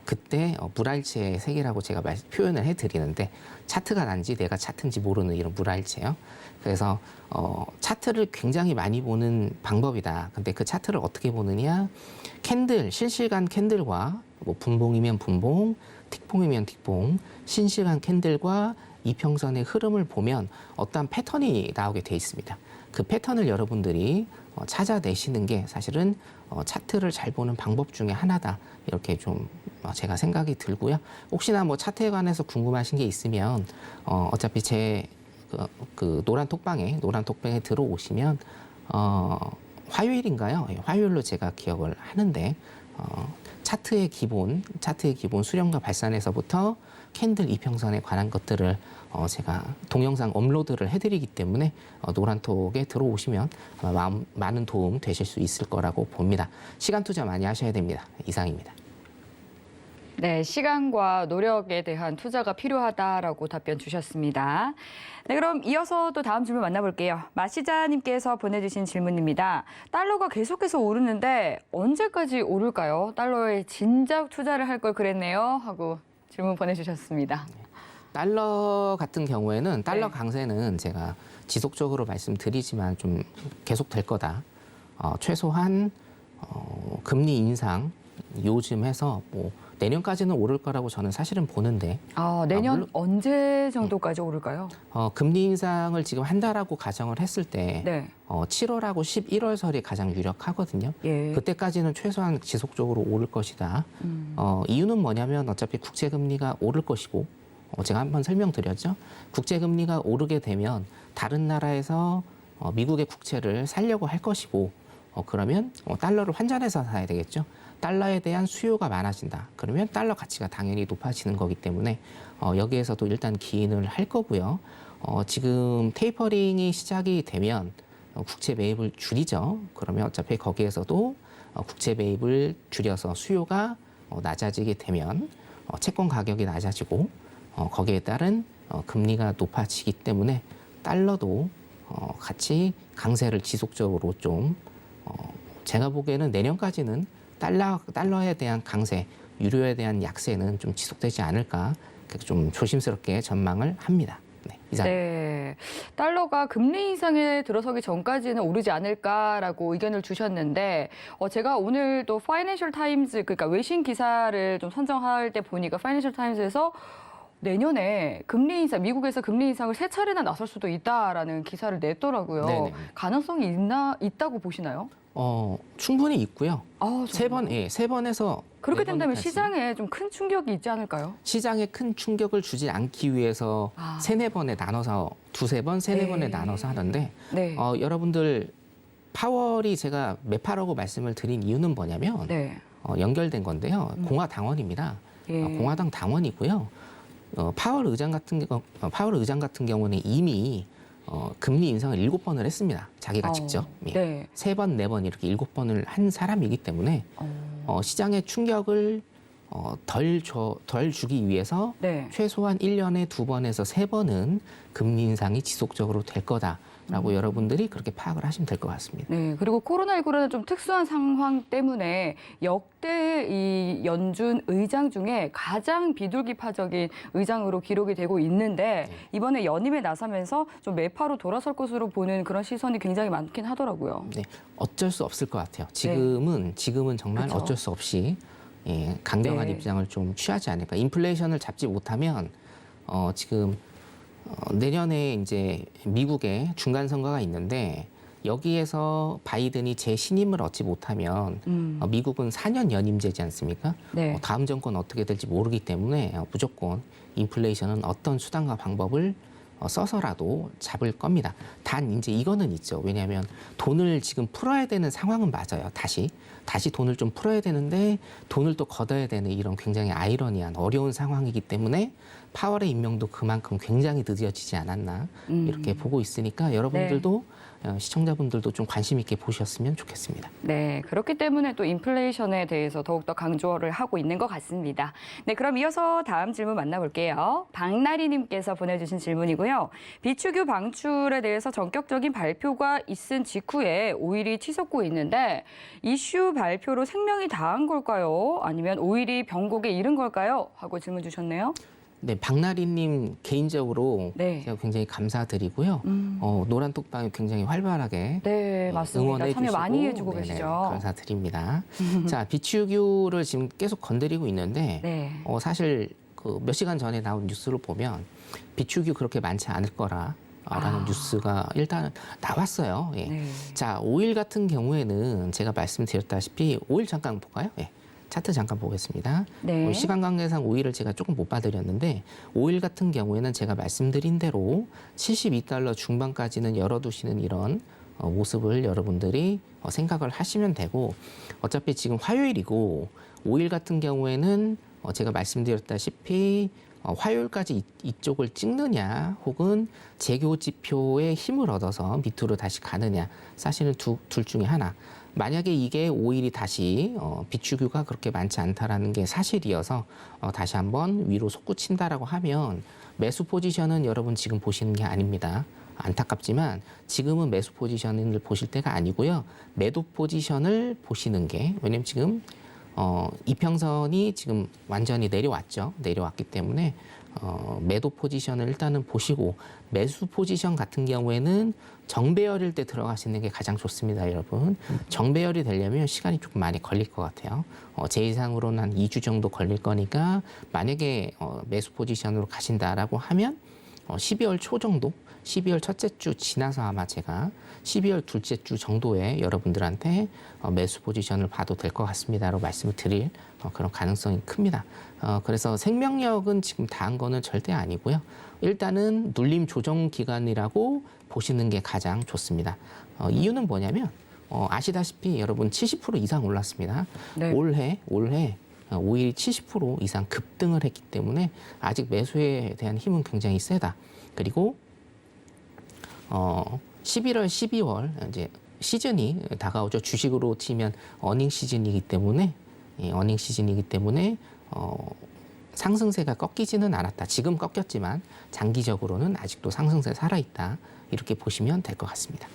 Speaker 3: 그때 물알체의 세계라고 제가 표현을 해드리는데 차트가 난지 내가 차트인지 모르는 이런 물알체요. 그래서 차트를 굉장히 많이 보는 방법이다. 근데 그 차트를 어떻게 보느냐? 실시간 캔들과 뭐 분봉이면 분봉, 틱봉이면 틱봉, 실시간 캔들과 이평선의 흐름을 보면 어떠한 패턴이 나오게 돼 있습니다. 그 패턴을 여러분들이 찾아내시는 게 사실은 차트를 잘 보는 방법 중에 하나다. 이렇게 좀 제가 생각이 들고요. 혹시나 뭐 차트에 관해서 궁금하신 게 있으면 어차피 제 그 노란 톡방에 들어오시면 화요일인가요? 화요일로 제가 기억을 하는데 차트의 기본 수렴과 발산에서부터 캔들 이평선에 관한 것들을 제가 동영상 업로드를 해드리기 때문에 노란톡에 들어오시면 아마 많은 도움 되실 수 있을 거라고 봅니다. 시간 투자 많이 하셔야 됩니다. 이상입니다.
Speaker 2: 네, 시간과 노력에 대한 투자가 필요하다라고 답변 주셨습니다. 네, 그럼 이어서 또 다음 질문 만나볼게요. 마시자님께서 보내주신 질문입니다. 달러가 계속해서 오르는데 언제까지 오를까요? 달러에 진작 투자를 할 걸 그랬네요. 하고 질문 보내주셨습니다.
Speaker 3: 달러 같은 경우에는 달러 강세는 제가 지속적으로 말씀드리지만 좀 계속 될 거다. 최소한 금리 인상 요즘 해서 뭐 내년까지는 오를 거라고 저는 사실은 보는데.
Speaker 2: 내년 언제 정도까지 오를까요?
Speaker 3: 금리 인상을 지금 한다라고 가정을 했을 때 7월하고 11월설이 가장 유력하거든요.
Speaker 2: 예.
Speaker 3: 그때까지는 최소한 지속적으로 오를 것이다. 이유는 뭐냐면 어차피 국채금리가 오를 것이고 제가 한번 설명드렸죠. 국채금리가 오르게 되면 다른 나라에서 미국의 국채를 사려고 할 것이고 그러면 달러를 환전해서 사야 되겠죠. 달러에 대한 수요가 많아진다. 그러면 달러 가치가 당연히 높아지는 거기 때문에 여기에서도 일단 기인을 할 거고요. 지금 테이퍼링이 시작이 되면 국채 매입을 줄이죠. 그러면 어차피 거기에서도 국채 매입을 줄여서 수요가 낮아지게 되면 채권 가격이 낮아지고 거기에 따른 금리가 높아지기 때문에 달러도 같이 강세를 지속적으로 좀 제가 보기에는 내년까지는 달러에 대한 강세, 유료에 대한 약세는 좀 지속되지 않을까 좀 조심스럽게 전망을 합니다. 네, 이상.
Speaker 2: 네, 달러가 금리 인상에 들어서기 전까지는 오르지 않을까라고 의견을 주셨는데 제가 오늘 또 파이낸셜 타임즈 그러니까 외신 기사를 좀 선정할 때 보니까 파이낸셜 타임즈에서 내년에 금리 인상, 미국에서 금리 인상을 3차례나 나설 수도 있다라는 기사를 냈더라고요.
Speaker 3: 네네.
Speaker 2: 가능성이 있다고 보시나요?
Speaker 3: 충분히 있고요.
Speaker 2: 아,
Speaker 3: 세 번에서
Speaker 2: 그렇게
Speaker 3: 네
Speaker 2: 된다면
Speaker 3: 번까지
Speaker 2: 시장에 좀 큰 충격이 있지 않을까요?
Speaker 3: 시장에 큰 충격을 주지 않기 위해서 세네 번에 나눠서 두세 번, 세네 번에 나눠서 하는데
Speaker 2: 네.
Speaker 3: 여러분들 파월이 제가 매파라고 말씀을 드린 이유는 뭐냐면
Speaker 2: 네.
Speaker 3: 연결된 건데요. 공화당원입니다.
Speaker 2: 예.
Speaker 3: 공화당 당원이고요. 파월 의장 같은 경우는 이미 금리 인상을 7번을 했습니다. 자기가 직접. 예.
Speaker 2: 네.
Speaker 3: 3번, 4번 이렇게 7번을 한 사람이기 때문에 시장의 충격을 덜 주기 위해서
Speaker 2: 네.
Speaker 3: 최소한 1년에 2번에서 3번은 금리 인상이 지속적으로 될 거다라고 여러분들이 그렇게 파악을 하시면 될 것 같습니다.
Speaker 2: 네, 그리고 코로나19라는 좀 특수한 상황 때문에 역대 이 연준 의장 중에 가장 비둘기파적인 의장으로 기록이 되고 있는데 이번에 연임에 나서면서 좀 매파로 돌아설 것으로 보는 그런 시선이 굉장히 많긴 하더라고요.
Speaker 3: 네, 어쩔 수 없을 것 같아요. 지금은 정말
Speaker 2: 그렇죠.
Speaker 3: 어쩔 수 없이 강경한
Speaker 2: 네.
Speaker 3: 입장을 좀 취하지 않을까. 인플레이션을 잡지 못하면 지금 내년에 이제 미국에 중간 선거가 있는데 여기에서 바이든이 재신임을 얻지 못하면 미국은 4년 연임제지 않습니까?
Speaker 2: 네.
Speaker 3: 다음 정권 어떻게 될지 모르기 때문에 무조건 인플레이션은 어떤 수단과 방법을 써서라도 잡을 겁니다. 단 이제 이거는 있죠. 왜냐하면 돈을 지금 풀어야 되는 상황은 맞아요. 다시 돈을 좀 풀어야 되는데 돈을 또 걷어야 되는 이런 굉장히 아이러니한 어려운 상황이기 때문에 파월의 임명도 그만큼 굉장히 늦어지지 않았나 이렇게 보고 있으니까 여러분들도 시청자분들도 좀 관심 있게 보셨으면 좋겠습니다.
Speaker 2: 네, 그렇기 때문에 또 인플레이션에 대해서 더욱더 강조를 하고 있는 것 같습니다. 네, 그럼 이어서 다음 질문 만나볼게요. 박나리님께서 보내주신 질문이고요. 비축유 방출에 대해서 전격적인 발표가 있은 직후에 오일이 치솟고 있는데 이슈 발표로 생명이 다한 걸까요? 아니면 오일이 병곡에 이른 걸까요? 하고 질문 주셨네요.
Speaker 3: 네, 박나리님 개인적으로
Speaker 2: 네.
Speaker 3: 제가 굉장히 감사드리고요. 노란 톡방에 굉장히 활발하게
Speaker 2: 네, 맞습니다.
Speaker 3: 응원해
Speaker 2: 참여
Speaker 3: 주시고
Speaker 2: 많이 해주고
Speaker 3: 네네,
Speaker 2: 계시죠.
Speaker 3: 감사드립니다. 자, 비축유를 지금 계속 건드리고 있는데
Speaker 2: 네.
Speaker 3: 사실 그 몇 시간 전에 나온 뉴스를 보면 비축유 그렇게 많지 않을 거라라는 뉴스가 일단은 나왔어요. 예.
Speaker 2: 네.
Speaker 3: 자, 오일 같은 경우에는 제가 말씀드렸다시피 오일 잠깐 볼까요? 예. 차트 잠깐 보겠습니다.
Speaker 2: 네.
Speaker 3: 시간 관계상 오일을 제가 조금 못 봐드렸는데 오일 같은 경우에는 제가 말씀드린 대로 72달러 중반까지는 열어두시는 이런 모습을 여러분들이 생각을 하시면 되고 어차피 지금 화요일이고 오일 같은 경우에는 제가 말씀드렸다시피 화요일까지 이쪽을 찍느냐 혹은 재교 지표의 힘을 얻어서 밑으로 다시 가느냐 사실은 둘 중에 하나. 만약에 이게 오일이 다시 비축유가 그렇게 많지 않다라는 게 사실이어서 다시 한번 위로 솟구친다라고 하면 매수 포지션은 여러분 지금 보시는 게 아닙니다. 안타깝지만 지금은 매수 포지션을 보실 때가 아니고요. 매도 포지션을 보시는 게 왜냐면 지금 이평선이 지금 완전히 내려왔기 때문에 매도 포지션을 일단은 보시고 매수 포지션 같은 경우에는 정배열일 때 들어가시는 게 가장 좋습니다, 여러분. 정배열이 되려면 시간이 조금 많이 걸릴 것 같아요. 제 예상으로는 한 2주 정도 걸릴 거니까 만약에 매수 포지션으로 가신다라고 하면 12월 초 정도, 12월 첫째 주 지나서 아마 제가 12월 둘째 주 정도에 여러분들한테 매수 포지션을 봐도 될 것 같습니다라고 말씀을 드릴 그런 가능성이 큽니다. 그래서 생명력은 지금 다한 거는 절대 아니고요. 일단은 눌림 조정 기간이라고 보시는 게 가장 좋습니다. 이유는 뭐냐면 아시다시피 여러분 70% 이상 올랐습니다.
Speaker 2: 네.
Speaker 3: 올해 오일이 70% 이상 급등을 했기 때문에 아직 매수에 대한 힘은 굉장히 세다. 그리고 11월, 12월 이제 시즌이 다가오죠. 주식으로 치면 어닝 시즌이기 때문에 상승세가 꺾이지는 않았다. 지금 꺾였지만 장기적으로는 아직도 상승세 살아있다. 이렇게 보시면 될 것 같습니다.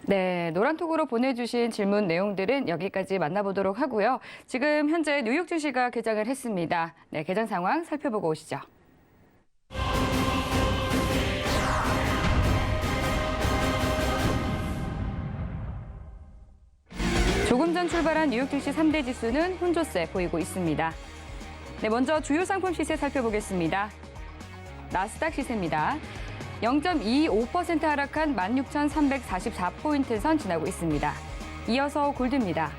Speaker 2: 네, 노란톡으로 보내주신 질문 내용들은 여기까지 만나보도록 하고요. 지금 현재 뉴욕 증시가 개장을 했습니다. 네, 개장 상황 살펴보고 오시죠. 조금 전 출발한 뉴욕 증시 3대 지수는 혼조세 보이고 있습니다. 네, 먼저 주요 상품 시세 살펴보겠습니다. 나스닥 시세입니다. 0.25% 하락한 16,344포인트 선 지나고 있습니다. 이어서 골드입니다.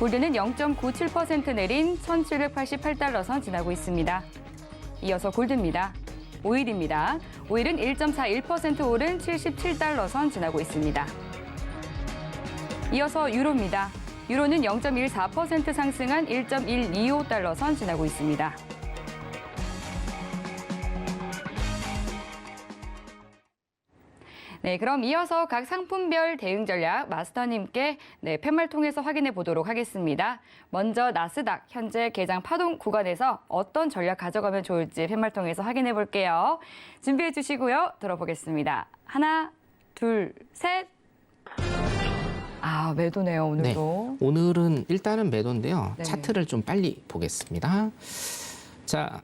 Speaker 2: 골드는 0.97% 내린 1,788달러 선 지나고 있습니다. 이어서 골드입니다. 오일입니다. 오일은 1.41% 오른 77달러 선 지나고 있습니다. 이어서 유로입니다. 유로는 0.14% 상승한 1.125달러 선 지나고 있습니다. 네, 그럼 이어서 각 상품별 대응 전략 마스터님께 팻말 통해서 확인해 보도록 하겠습니다. 먼저 나스닥 현재 개장 파동 구간에서 어떤 전략 가져가면 좋을지 팻말 통해서 확인해 볼게요. 준비해 주시고요. 들어보겠습니다. 하나, 둘, 셋. 아, 매도네요, 오늘도.
Speaker 3: 네, 오늘은 일단은 매도인데요.
Speaker 2: 네.
Speaker 3: 차트를 좀 빨리 보겠습니다. 자,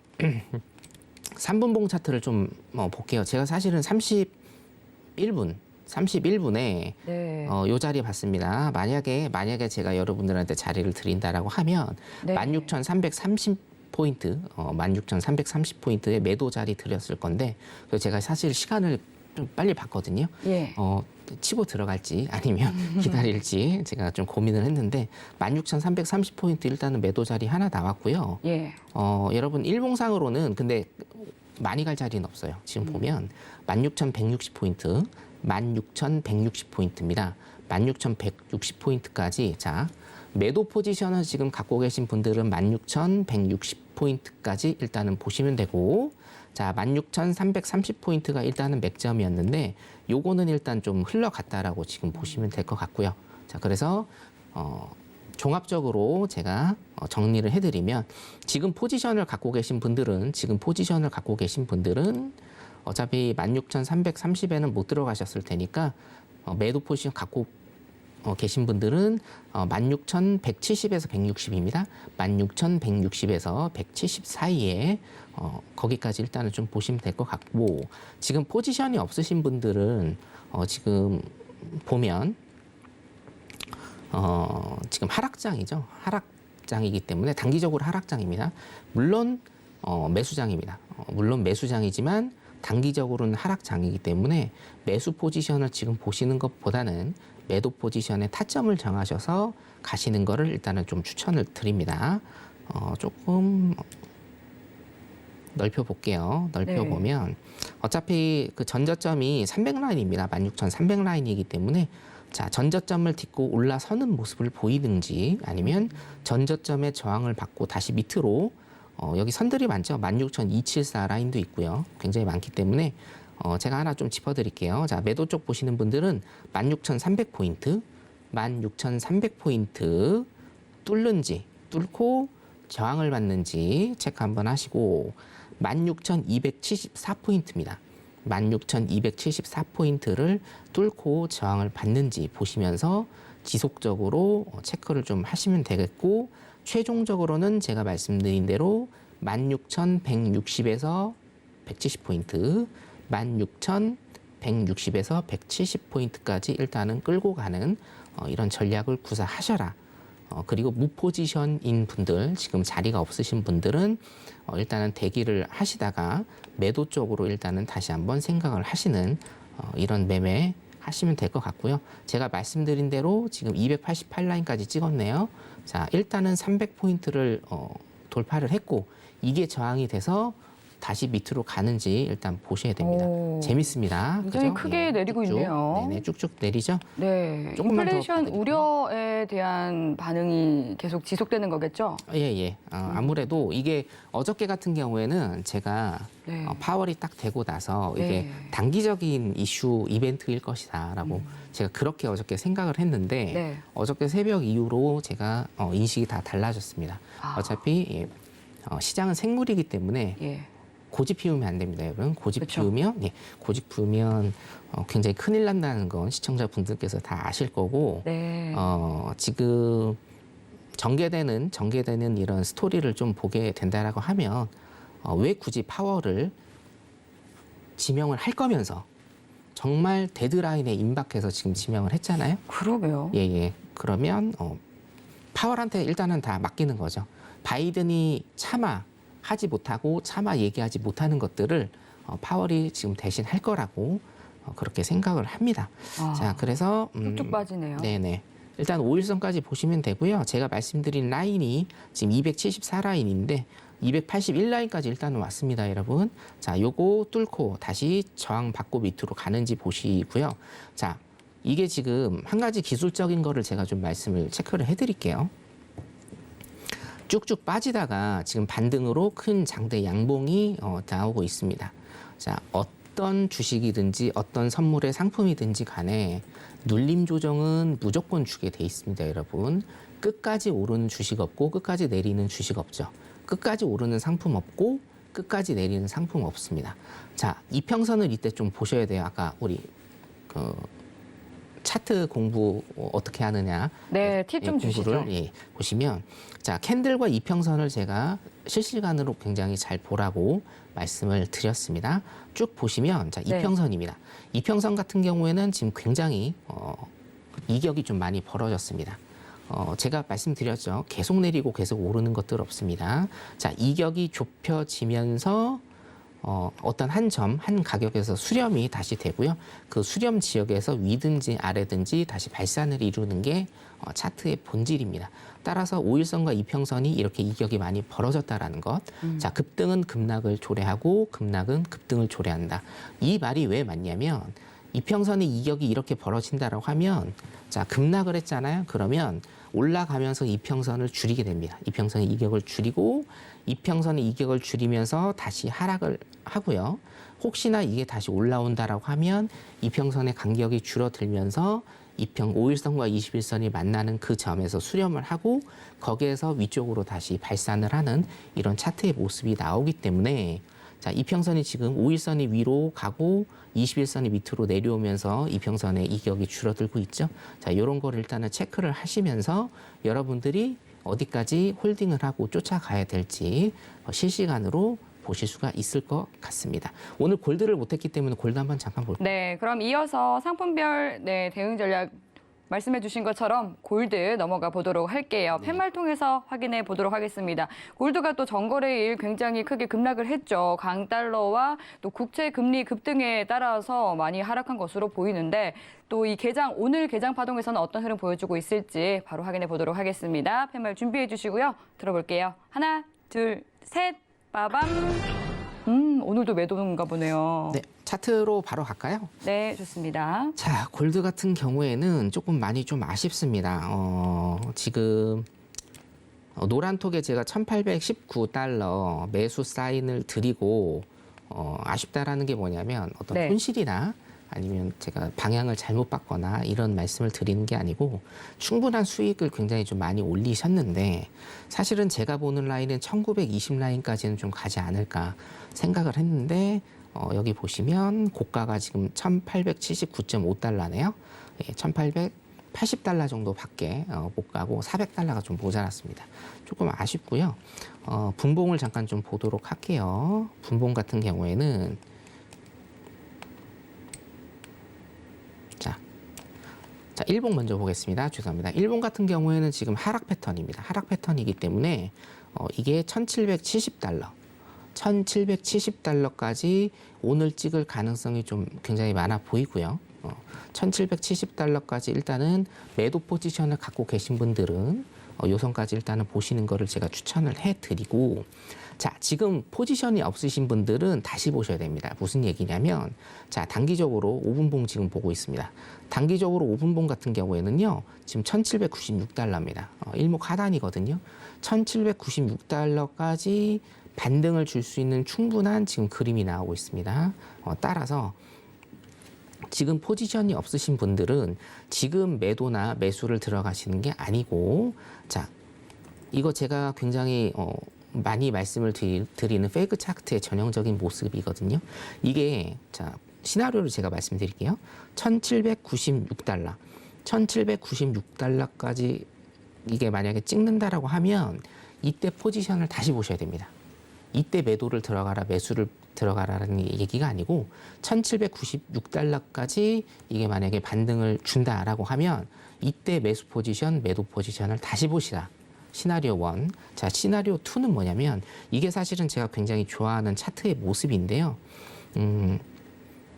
Speaker 3: 3분봉 차트를 좀 볼게요. 제가 사실은 31분에
Speaker 2: 네.
Speaker 3: 요 자리 봤습니다. 만약에 제가 여러분들한테 자리를 드린다라고 하면
Speaker 2: 네.
Speaker 3: 16,330포인트, 16,330포인트의 매도 자리 드렸을 건데 그래서 제가 사실 시간을 좀 빨리 봤거든요.
Speaker 2: 예.
Speaker 3: 치고 들어갈지 아니면 기다릴지 제가 좀 고민을 했는데 16,330포인트 일단은 매도 자리 하나 나왔고요.
Speaker 2: 예.
Speaker 3: 여러분 일봉상으로는 근데 많이 갈 자리는 없어요. 지금 보면 16,160포인트, 16,160포인트입니다. 16,160포인트까지 자 매도 포지션을 지금 갖고 계신 분들은 16,160포인트까지 일단은 보시면 되고 자 16,330포인트가 일단은 맥점이었는데 요거는 일단 좀 흘러갔다라고 지금 보시면 될 것 같고요. 자 그래서 종합적으로 제가 정리를 해드리면 지금 포지션을 갖고 계신 분들은 어차피 16,330에는 못 들어가셨을 테니까 매도 포지션 갖고 계신 분들은 16,170에서 160입니다. 16,160에서 170 사이에 거기까지 일단은 좀 보시면 될 것 같고 지금 포지션이 없으신 분들은 지금 보면 지금 하락장이죠. 하락장이기 때문에 단기적으로 하락장입니다. 물론 매수장입니다. 물론 매수장이지만 단기적으로는 하락장이기 때문에 매수 포지션을 지금 보시는 것보다는 매도 포지션에 타점을 정하셔서 가시는 거를 일단은 좀 추천을 드립니다. 조금 넓혀 볼게요. 넓혀 보면 어차피 그 전저점이 300라인입니다. 16,300라인이기 때문에 자, 전저점을 딛고 올라서는 모습을 보이든지 아니면 전저점의 저항을 받고 다시 밑으로 여기 선들이 많죠. 16,274 라인도 있고요. 굉장히 많기 때문에 제가 하나 좀 짚어드릴게요. 자, 매도 쪽 보시는 분들은 16,300포인트, 16,300포인트 뚫고 저항을 받는지 체크 한번 하시고 16,274포인트입니다. 16,274포인트를 뚫고 저항을 받는지 보시면서 지속적으로 체크를 좀 하시면 되겠고 최종적으로는 제가 말씀드린 대로 16,160에서 170포인트, 16,160에서 170포인트까지 일단은 끌고 가는 이런 전략을 구사하셔라. 그리고 무포지션인 분들, 지금 자리가 없으신 분들은 일단은 대기를 하시다가 매도 쪽으로 일단은 다시 한번 생각을 하시는 이런 매매 하시면 될 것 같고요. 제가 말씀드린 대로 지금 288라인까지 찍었네요. 자, 일단은 300포인트를 돌파를 했고 이게 저항이 돼서 다시 밑으로 가는지 일단 보셔야 됩니다. 재밌습니다.
Speaker 2: 굉장히
Speaker 3: 그죠?
Speaker 2: 크게 내리고
Speaker 3: 쭉쭉,
Speaker 2: 있네요.
Speaker 3: 네네, 쭉쭉 내리죠.
Speaker 2: 네,
Speaker 3: 조금만 더
Speaker 2: 인플레이션
Speaker 3: 받을게요.
Speaker 2: 우려에 대한 반응이 계속 지속되는 거겠죠?
Speaker 3: 예. 아무래도 이게 어저께 같은 경우에는 제가
Speaker 2: 네.
Speaker 3: 파월이 딱 되고 나서 이게
Speaker 2: 네.
Speaker 3: 단기적인 이슈 이벤트일 것이다라고 제가 그렇게 어저께 생각을 했는데
Speaker 2: 네.
Speaker 3: 어저께 새벽 이후로 제가 인식이 다 달라졌습니다. 어차피 시장은 생물이기 때문에
Speaker 2: 예.
Speaker 3: 고집 피우면 안 됩니다, 여러분. 고집
Speaker 2: 그쵸.
Speaker 3: 피우면 고집 피우면 굉장히 큰일 난다는 건 시청자분들께서 다 아실 거고
Speaker 2: 네.
Speaker 3: 지금 전개되는 이런 스토리를 좀 보게 된다라고 하면 왜 굳이 파월을 지명을 할 거면서 정말 데드라인에 임박해서 지금 지명을 했잖아요.
Speaker 2: 그러게요.
Speaker 3: 예. 그러면 파월한테 일단은 다 맡기는 거죠. 바이든이 차마 하지 못하고 차마 얘기하지 못하는 것들을 파월이 지금 대신 할 거라고 그렇게 생각을 합니다.
Speaker 2: 아,
Speaker 3: 자, 그래서
Speaker 2: 뚝뚝 빠지네요.
Speaker 3: 네네. 일단 5일선까지 보시면 되고요. 제가 말씀드린 라인이 지금 274라인인데 281라인까지 일단 왔습니다, 여러분. 자, 요거 뚫고 다시 저항 받고 밑으로 가는지 보시고요. 자, 이게 지금 한 가지 기술적인 거를 제가 좀 말씀을 체크를 해드릴게요. 쭉쭉 빠지다가 지금 반등으로 큰 장대 양봉이 나오고 있습니다. 자, 어떤 주식이든지 어떤 선물의 상품이든지 간에 눌림 조정은 무조건 주게 돼 있습니다, 여러분. 끝까지 오르는 주식 없고 끝까지 내리는 주식 없죠. 끝까지 오르는 상품 없고 끝까지 내리는 상품 없습니다. 자, 이평선을 이때 좀 보셔야 돼요. 아까 우리 차트 공부 어떻게 하느냐.
Speaker 2: 네, 팁 좀 주시죠.
Speaker 3: 보시면 자, 캔들과 이평선을 제가 실시간으로 굉장히 잘 보라고 말씀을 드렸습니다. 쭉 보시면 자,
Speaker 2: 네.
Speaker 3: 이평선입니다. 이평선 같은 경우에는 지금 굉장히 이격이 좀 많이 벌어졌습니다. 제가 말씀드렸죠. 계속 내리고 계속 오르는 것들 없습니다. 자, 이격이 좁혀지면서 어떤 한 점, 한 가격에서 수렴이 다시 되고요. 그 수렴 지역에서 위든지 아래든지 다시 발산을 이루는 게 차트의 본질입니다. 따라서 5일선과 이평선이 이렇게 이격이 많이 벌어졌다라는 것. 자, 급등은 급락을 초래하고 급락은 급등을 초래한다. 이 말이 왜 맞냐면 이평선의 이격이 이렇게 벌어진다라고 하면 자, 급락을 했잖아요. 그러면 올라가면서 이평선을 줄이게 됩니다. 이평선의 이격을 줄이고 이평선의 이격을 줄이면서 다시 하락을 하고요. 혹시나 이게 다시 올라온다라고 하면 이평선의 간격이 줄어들면서 5일선과 21선이 만나는 그 점에서 수렴을 하고 거기에서 위쪽으로 다시 발산을 하는 이런 차트의 모습이 나오기 때문에 자, 이평선이 지금 5일선이 위로 가고 21선이 밑으로 내려오면서 이평선의 이격이 줄어들고 있죠. 자, 이런 거를 일단은 체크를 하시면서 여러분들이 어디까지 홀딩을 하고 쫓아가야 될지 실시간으로 보실 수가 있을 것 같습니다. 오늘 골드를 못했기 때문에 골드 한번 잠깐 볼까요?
Speaker 2: 네, 그럼 이어서 상품별 대응 전략 말씀해 주신 것처럼 골드 넘어가 보도록 할게요. 팻말 통해서 확인해 보도록 하겠습니다. 골드가 또 전거래일 굉장히 크게 급락을 했죠. 강달러와 또 국채 금리 급등에 따라서 많이 하락한 것으로 보이는데 또 이 오늘 개장 파동에서는 어떤 흐름 보여주고 있을지 바로 확인해 보도록 하겠습니다. 팻말 준비해 주시고요. 들어볼게요. 하나, 둘, 셋, 빠밤. 오늘도 매도인가 보네요.
Speaker 3: 네, 차트로 바로 갈까요?
Speaker 2: 네, 좋습니다.
Speaker 3: 자, 골드 같은 경우에는 조금 많이 좀 아쉽습니다. 지금 노란톡에 제가 1819달러 매수 사인을 드리고 아쉽다라는 게 뭐냐면 어떤
Speaker 2: 네.
Speaker 3: 손실이나 아니면 제가 방향을 잘못 봤거나 이런 말씀을 드리는 게 아니고 충분한 수익을 굉장히 좀 많이 올리셨는데 사실은 제가 보는 라인은 1920 라인까지는 좀 가지 않을까 생각을 했는데 여기 보시면 고가가 지금 1879.5달러네요. 예, 1880달러 정도밖에 못 가고 400달러가 좀 모자랐습니다. 조금 아쉽고요. 분봉을 잠깐 좀 보도록 할게요. 분봉 같은 경우에는 자, 일봉 먼저 보겠습니다. 죄송합니다. 일봉 같은 경우에는 지금 하락 패턴입니다. 하락 패턴이기 때문에 이게 1770달러. 1770달러까지 오늘 찍을 가능성이 좀 굉장히 많아 보이고요. 1770달러까지 일단은 매도 포지션을 갖고 계신 분들은 요선까지 일단은 보시는 거를 제가 추천을 해드리고 자, 지금 포지션이 없으신 분들은 다시 보셔야 됩니다. 무슨 얘기냐면 자, 단기적으로 5분봉 지금 보고 있습니다. 단기적으로 5분봉 같은 경우에는요. 지금 1796달러입니다. 일목 하단이거든요. 1796달러까지 반등을 줄 수 있는 충분한 지금 그림이 나오고 있습니다. 따라서 지금 포지션이 없으신 분들은 지금 매도나 매수를 들어가시는 게 아니고 자, 이거 제가 굉장히 많이 말씀을 드리는 페이크 차트의 전형적인 모습이거든요. 이게 자 시나리오를 제가 말씀드릴게요. 1,796달러, 1,796달러까지 이게 만약에 찍는다라고 하면 이때 포지션을 다시 보셔야 됩니다. 이때 매도를 들어가라, 매수를 들어가라는 얘기가 아니고 1,796달러까지 이게 만약에 반등을 준다라고 하면 이때 매수 포지션, 매도 포지션을 다시 보시라. 시나리오 1. 자, 시나리오 2는 뭐냐면 이게 사실은 제가 굉장히 좋아하는 차트의 모습인데요.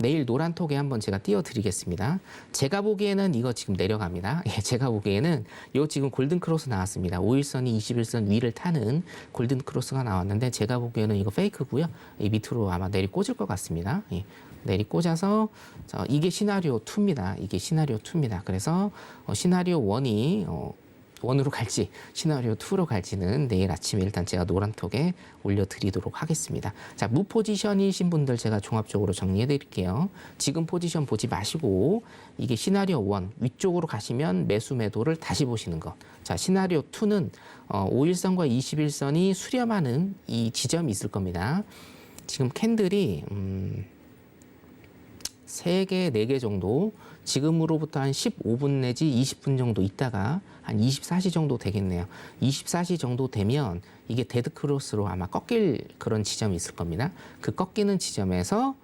Speaker 3: 내일 노란톡에 한번 제가 띄워드리겠습니다. 제가 보기에는 이거 지금 내려갑니다. 예, 제가 보기에는 요 지금 골든 크로스 나왔습니다. 5일선이 21선 위를 타는 골든 크로스가 나왔는데 제가 보기에는 이거 페이크고요. 이 밑으로 아마 내리 꽂을 것 같습니다. 예, 내리 꽂아서 이게 시나리오 2입니다. 이게 시나리오 2입니다. 그래서 시나리오 1이 원으로 갈지 시나리오 2로 갈지는 내일 아침에 일단 제가 노란톡에 올려드리도록 하겠습니다. 자, 무포지션이신 분들 제가 종합적으로 정리해 드릴게요. 지금 포지션 보지 마시고 이게 시나리오 1 위쪽으로 가시면 매수 매도를 다시 보시는 것. 자, 시나리오 2는 5일선과 21선이 수렴하는 이 지점이 있을 겁니다. 지금 캔들이 3개, 4개 정도 지금으로부터 한 15분 내지 20분 정도 있다가 한 24시 정도 되겠네요. 24시 정도 되면 이게 데드크로스로 아마 꺾일 그런 지점이 있을 겁니다. 그 꺾이는 지점에서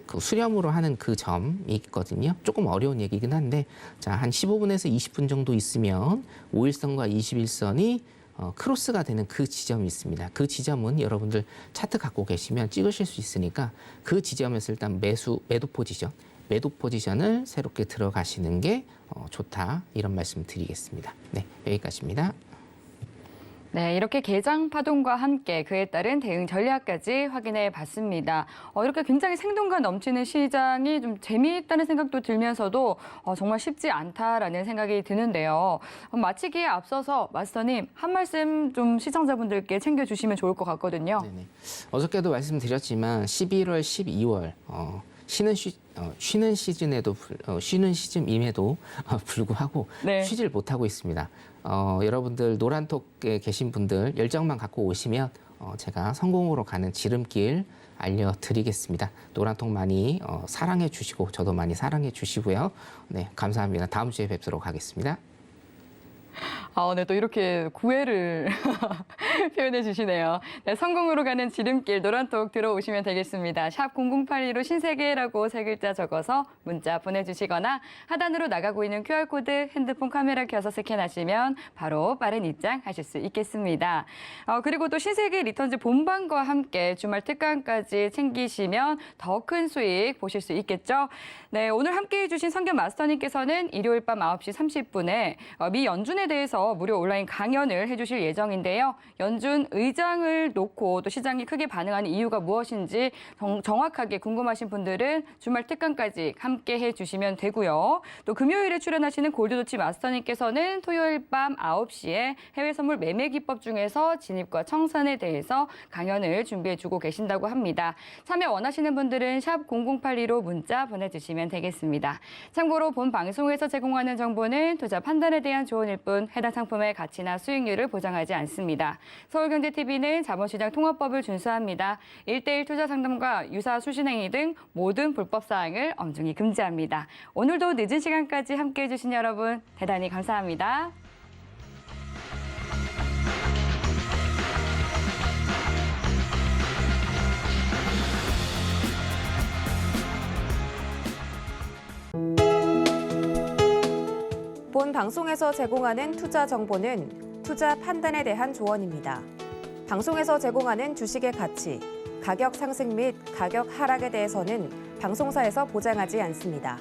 Speaker 3: 그 수렴으로 하는 그 점이 있거든요. 조금 어려운 얘기긴 한데 자, 한 15분에서 20분 정도 있으면 5일선과 21선이 크로스가 되는 그 지점이 있습니다. 그 지점은 여러분들 차트 갖고 계시면 찍으실 수 있으니까 그 지점에서 일단 매도 포지션을 새롭게 들어가시는 게 좋다. 이런 말씀 드리겠습니다. 네, 여기까지입니다.
Speaker 2: 네, 이렇게 개장 파동과 함께 그에 따른 대응 전략까지 확인해 봤습니다. 이렇게 굉장히 생동감 넘치는 시장이 좀 재미있다는 생각도 들면서도 정말 쉽지 않다라는 생각이 드는데요. 마치기에 앞서서 마스터님 한 말씀 좀 시청자분들께 챙겨주시면 좋을 것 같거든요.
Speaker 3: 네네. 어저께도 말씀드렸지만 11월, 12월 쉬는 시즌에도 쉬는 시즌임에도 불구하고
Speaker 2: 네.
Speaker 3: 쉬질 못하고 있습니다. 여러분들 노란톡에 계신 분들 열정만 갖고 오시면 제가 성공으로 가는 지름길 알려드리겠습니다. 노란톡 많이 사랑해 주시고 저도 많이 사랑해 주시고요. 네, 감사합니다. 다음 주에 뵙도록 하겠습니다.
Speaker 2: 네, 또 이렇게 구애를 표현해 주시네요. 네, 성공으로 가는 지름길 노란톡 들어오시면 되겠습니다. 샵 0082로 신세계라고 3글자 적어서 문자 보내주시거나 하단으로 나가고 있는 QR코드 핸드폰 카메라 켜서 스캔하시면 바로 빠른 입장하실 수 있겠습니다. 그리고 또 신세계 리턴즈 본방과 함께 주말 특강까지 챙기시면 더 큰 수익 보실 수 있겠죠. 네, 오늘 함께해 주신 성견 마스터님께서는 일요일 밤 9시 30분에 미 연준에 대해서 무료 온라인 강연을 해주실 예정인데요. 연준 의장을 놓고 또 시장이 크게 반응하는 이유가 무엇인지 정확하게 궁금하신 분들은 주말 특강까지 함께 해주시면 되고요. 또 금요일에 출연하시는 골드도치 마스터님께서는 토요일 밤 9시에 해외 선물 매매 기법 중에서 진입과 청산에 대해서 강연을 준비해주고 계신다고 합니다. 참여 원하시는 분들은 샵 0082로 문자 보내주시면 되겠습니다. 참고로 본 방송에서 제공하는 정보는 투자 판단에 대한 조언일 뿐 해당 상품의 가치나 수익률을 보장하지 않습니다. 서울경제TV는 자본시장 통합법을 준수합니다. 1:1 투자 상담과 유사 수신행위 등 모든 불법 사항을 엄중히 금지합니다. 오늘도 늦은 시간까지 함께해 주신 여러분 대단히 감사합니다.
Speaker 1: 본 방송에서 제공하는 투자 정보는 투자 판단에 대한 조언입니다. 방송에서 제공하는 주식의 가치, 가격 상승 및 가격 하락에 대해서는 방송사에서 보장하지 않습니다.